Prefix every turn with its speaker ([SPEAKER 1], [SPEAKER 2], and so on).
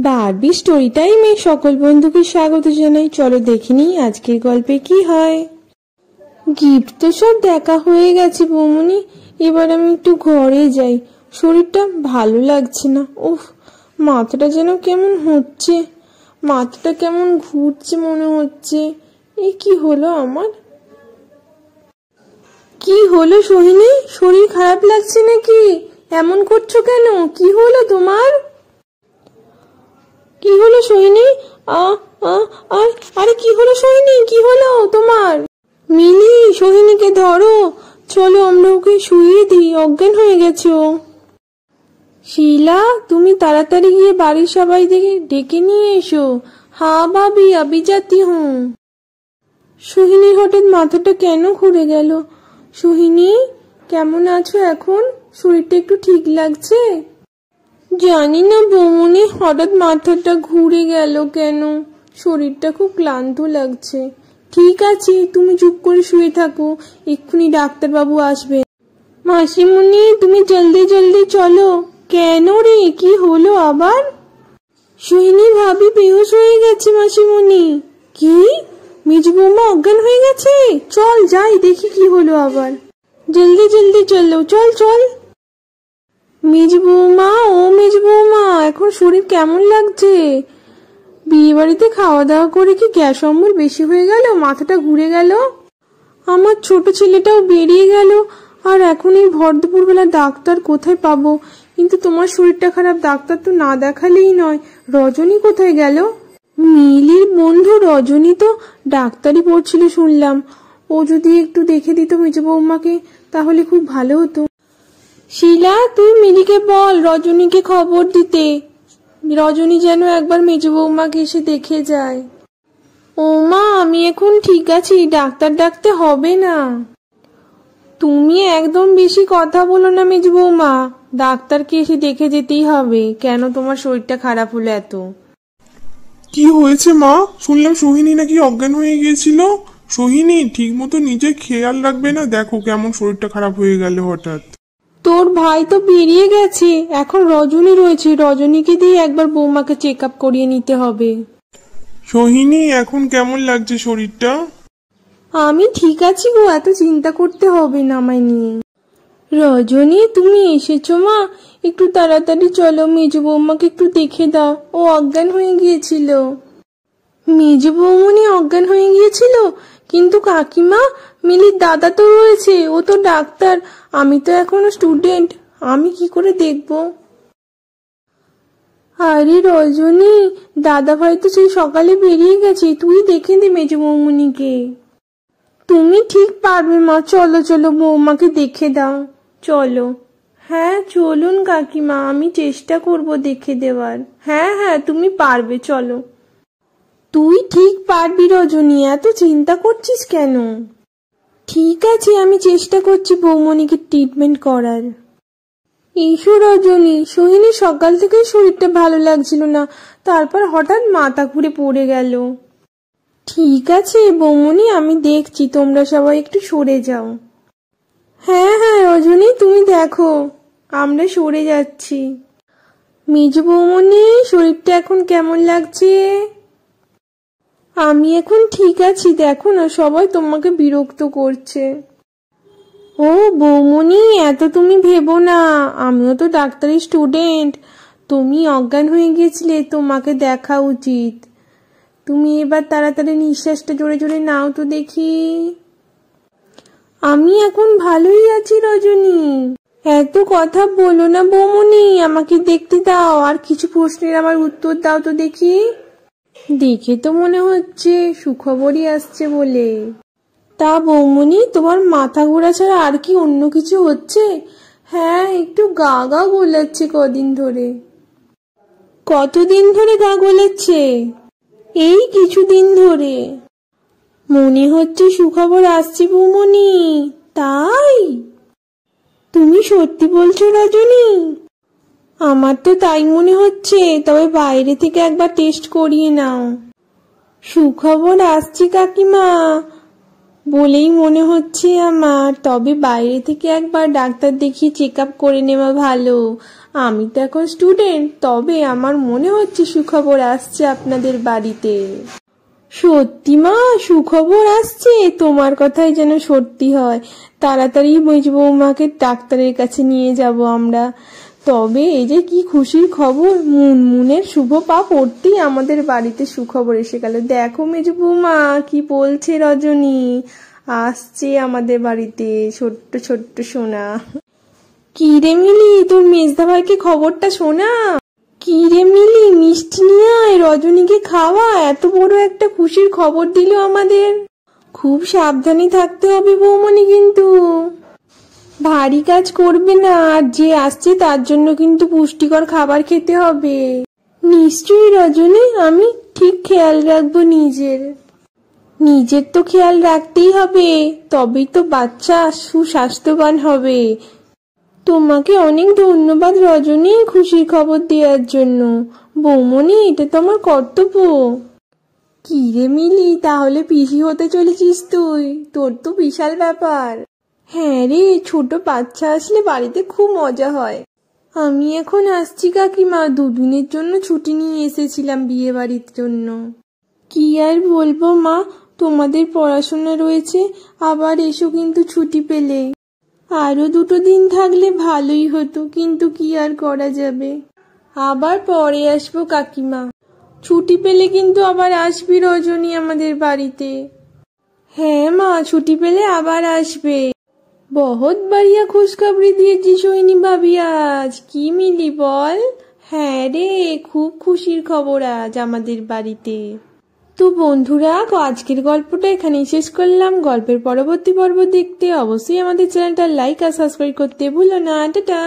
[SPEAKER 1] Barbie story টাইমে সকল বন্ধুকে স্বাগত জানাই। চলো দেখিনি আজকের গল্পে কি হয়। গিফট তো সব দেখা হয়ে গেছে বৌমনি, এবার আমি একটু ঘরে যাই। শরীরটা ভালো লাগছে না। উফ, মাথাটা যেন কেমন হচ্ছে, মাথাটা কেমন ঘুরছে মনে হচ্ছে। এই কি হলো আমার? কি হলো সোহিনী, শরীর খারাপ লাগছে নাকি? এমন করছো কেন? কি হলো তোমার? কি হলো সোহিনী? আরে কি হলো সোহিনী, কি হলো তোমার? মিলি, সোহিনীকে ধরো, চলো আমরা ওকে শুইয়ে দিই, অজ্ঞান হয়ে গেছে ও। শিলা, তুমি তাড়াতাড়ি গিয়ে বাড়ির সবাই ডেকে নিয়ে এসো। হ্যাঁ ভাবি, আবি যাতি হুঁ। সোহিনীর হঠাৎ মাথাটা কেন ঘুরে গেল? সোহিনী, কেমন আছো এখন? শরীরটা একটু ঠিক লাগছে? জানি না বৌমনি, হঠাৎ মাথাটা ঘুরে গেল কেন। শরীরটা খুব ক্লান্ত লাগছে। ঠিক আছে, তুমি চুপ করে শুয়ে থাকো, এক্ষুনি ডাক্তারবাবু আসবে। মাসিমণি, তুমি জলদি জলদি চলো। কেন রে, কি হলো আবার? সোহিনী ভাবি বেহুশ হয়ে গেছে মাসিমণি। কি? মেজো বৌমা অজ্ঞান হয়ে গেছে? চল যাই দেখি কি হলো আবার। জলদি জলদি চলো, চল চল। মেজো বৌমা, ও মেজো বৌমা, এখন শরীর কেমন লাগছে? বিয়ে বাড়িতে খাওয়া দাওয়া করে কি গ্যাস অম্বল বেশি হয়ে গেল, মাথাটা ঘুরে গেল? আমার ছোট ছেলেটাও বেরিয়ে গেল, আর এখন এই ভর দুপুর বেলা ডাক্তার কোথায় পাবো? কিন্তু তোমার শরীরটা খারাপ, ডাক্তার তো না দেখালেই নয়। রজনী কোথায় গেল? মিলির বন্ধু রজনী তো ডাক্তারি পড়ছিল শুনলাম। ও যদি একটু দেখে দিত মেজো বৌমাকে তাহলে খুব ভালো হতো। শিলা, তুই মিলিকে বল রজনীকে খবর দিতে, রজনী যেন একবার মেজো বৌমাকে এসে দেখে যায়। ও মা, আমি এখন ঠিক আছি, ডাক্তার ডাকতে হবে না। তুমি একদম বেশি কথা বলো না মেজো বৌমা, ডাক্তারকে এসে দেখে যেতেই হবে। কেন তোমার শরীরটা খারাপ হলো এত?
[SPEAKER 2] কি হয়েছে মা? শুনলাম সোহিনী নাকি অজ্ঞান হয়ে গিয়েছিল। সোহিনী ঠিক মতো নিজে খেয়াল রাখবে না? দেখো কেমন শরীরটা খারাপ হয়ে গেল হঠাৎ।
[SPEAKER 1] তোর ভাই তো বেরিয়ে গেছে, এখন রজনী রয়েছে, রজনীকে দিয়ে একবার বৌমাকে চেক আপ করিয়ে নিতে হবে।
[SPEAKER 2] সোহিনী, এখন কেমন লাগছে শরীরটা?
[SPEAKER 1] আমি ঠিক আছি গো, এত চিন্তা করতে হবে না আমায় নিয়ে। রজনী, তুমি এসেছো মা? একটু তাড়াতাড়ি চলো, মেজো বৌমাকে একটু দেখে দাও, ও অজ্ঞান হয়ে গিয়েছিল। মেজো বৌমনি অজ্ঞান হয়ে গিয়েছিল? কিন্তু কাকিমা, মিলির দাদা তো রয়েছে, ও তো ডাক্তার, আমি তো এখনো স্টুডেন্ট, আমি কি করে দেখব? আরে রজনী, দাদা ভাই তো সেই সকালে বেরিয়ে গেছে, তুই দেখে দে মেজো বৌমনিকে। তুমি ঠিক পারবে মা, চলো চলো, বৌমাকে দেখে দাও, চলো। হ্যাঁ চলুন কাকিমা, আমি চেষ্টা করব দেখে দেওয়ার। হ্যাঁ হ্যাঁ, তুমি পারবে, চলো। তুই ঠিক পারবি রজনী, এত চিন্তা করছিস কেন? ঠিক আছে, আমি চেষ্টা করছি বৌমনিকে ট্রিটমেন্ট করার। এসো রজনী। সোহিনী সকাল থেকে শরীরটা ভালো লাগছিল না, তারপর হঠাৎ মাথা ঘুরে পড়ে গেল। ঠিক আছে বৌমনি, আমি দেখছি, তোমরা সবাই একটু সরে যাও। হ্যাঁ হ্যাঁ রজনী, তুমি দেখো, আমরা সরে যাচ্ছি। মেজো বৌমনি, শরীরটা এখন কেমন লাগছে? আমি এখন ঠিক আছি, দেখো না সবাই তোমাকে বিরক্ত করছে। ও বৌমনি, এত তুমি ভেবো না, আমিও তো ডাক্তারি স্টুডেন্ট। তুমি অজ্ঞান হয়ে গেছিলে, তোমাকে দেখা উচিত। তুমি এবার তাড়াতাড়ি নিঃশ্বাসটা জোরে জোরে নাও তো দেখি। আমি এখন ভালোই আছি রজনী। এত কথা বলো না বৌমনি, আমাকে দেখতে দাও, আর কিছু প্রশ্নের আমার উত্তর দাও তো দেখি। দেখে তো মনে হচ্ছে সুখবরই আসছে বলে। তা বৌমনি, তোমার মাথা ঘোরা ছাড়া আর কি অন্য কিছু হচ্ছে? হ্যাঁ, একটু গা গা গোলাচ্ছে কদিন ধরে। কতদিন ধরে গা গোলাচ্ছে? এই কিছুদিন ধরে। মনে হচ্ছে সুখবর আসছে বৌমনি। তাই? তুমি সত্যি বলছো রজনী? আমার তো তাই মনে হচ্ছে, তবে বাইরে থেকে একবার টেস্ট করিয়ে নাও। সুখবর আসছে কাকিমা, বলেই মনে হচ্ছে আমার, তবে বাইরে থেকে একবার ডাক্তার দেখিয়ে চেক আপ করে নেওয়া ভালো। আমি তো এখন স্টুডেন্ট, তবে আমার মনে হচ্ছে সুখবর আসছে আপনাদের বাড়িতে। সত্যি মা, সুখবর আসছে? তোমার কথাই যেন সত্যি হয়। তাড়াতাড়ি মেজ বৌমাকে ডাক্তারের কাছে নিয়ে যাব আমরা। তবে এই যে কি খুশির খবর, মুনমুনের শুভ পা পড়তেই আমাদের বাড়িতে সুখবর এসে গেল। দেখো মেজ বৌমা কি বলছে রজনী, আসছে আমাদের বাড়িতে ছোট্ট ছোট্ট সোনা। কি রে মিলি, তোর মেজদা ভাইকে খবরটা শোনা। কি রে মিলি, মিষ্টি নিয়ে আয়, রজনীকে খাওয়া। এত বড় একটা খুশির খবর দিল আমাদের। খুব সাবধানে থাকতে হবে বৌমনি, কিন্তু ভারী কাজ করবে না। আর যে আসছে তার জন্য কিন্তু পুষ্টিকর খাবার খেতে হবে। নিশ্চয়ই রজনী, আমি ঠিক খেয়াল রাখবো নিজের তো খেয়াল রাখতেই হবে, তবেই তো বাচ্চা সুস্বাস্থ্যবান হবে। তোমাকে অনেক ধন্যবাদ রজনী খুশির খবর দেওয়ার জন্য। বৌমনি, এটা তো আমার কর্তব্য। কি রে মিলি, তাহলে পিসি হতে চলেছিস তুই? তোর তো বিশাল ব্যাপার। হ্যাঁ রে, ছোট বাচ্চা আসলে বাড়িতে খুব মজা হয়। আমি এখন আসছি কাকিমা, দুদিনের জন্য ছুটি নিয়ে এসেছিলাম বিয়ে বাড়ির জন্য। কি আর বলবো মা, তোমাদের পড়াশোনা রয়েছে, আবার এসো কিন্তু ছুটি পেলে। আরো 2 দিন থাকলে ভালোই হতো, কিন্তু কি আর করা যাবে। আবার পরে আসবো কাকিমা। ছুটি পেলে কিন্তু আবার আসবি রজনী আমাদের বাড়িতে। হ্যাঁ মা, ছুটি পেলে আবার আসবে। বহুত বাড়িয়া খুশখবরি দিয়েছি সোহিনী ভাবি আজ। কি মিলি বল? হ্যাঁ রে, খুব খুশির খবর আজ আমাদের বাড়িতে। তো বন্ধুরা, আজকের গল্পটা এখানেই শেষ করলাম। গল্পের পরবর্তী পর্ব দেখতে অবশ্যই আমাদের চ্যানেলটা লাইক আর সাবস্ক্রাইব করতে ভুলো না। টাটা।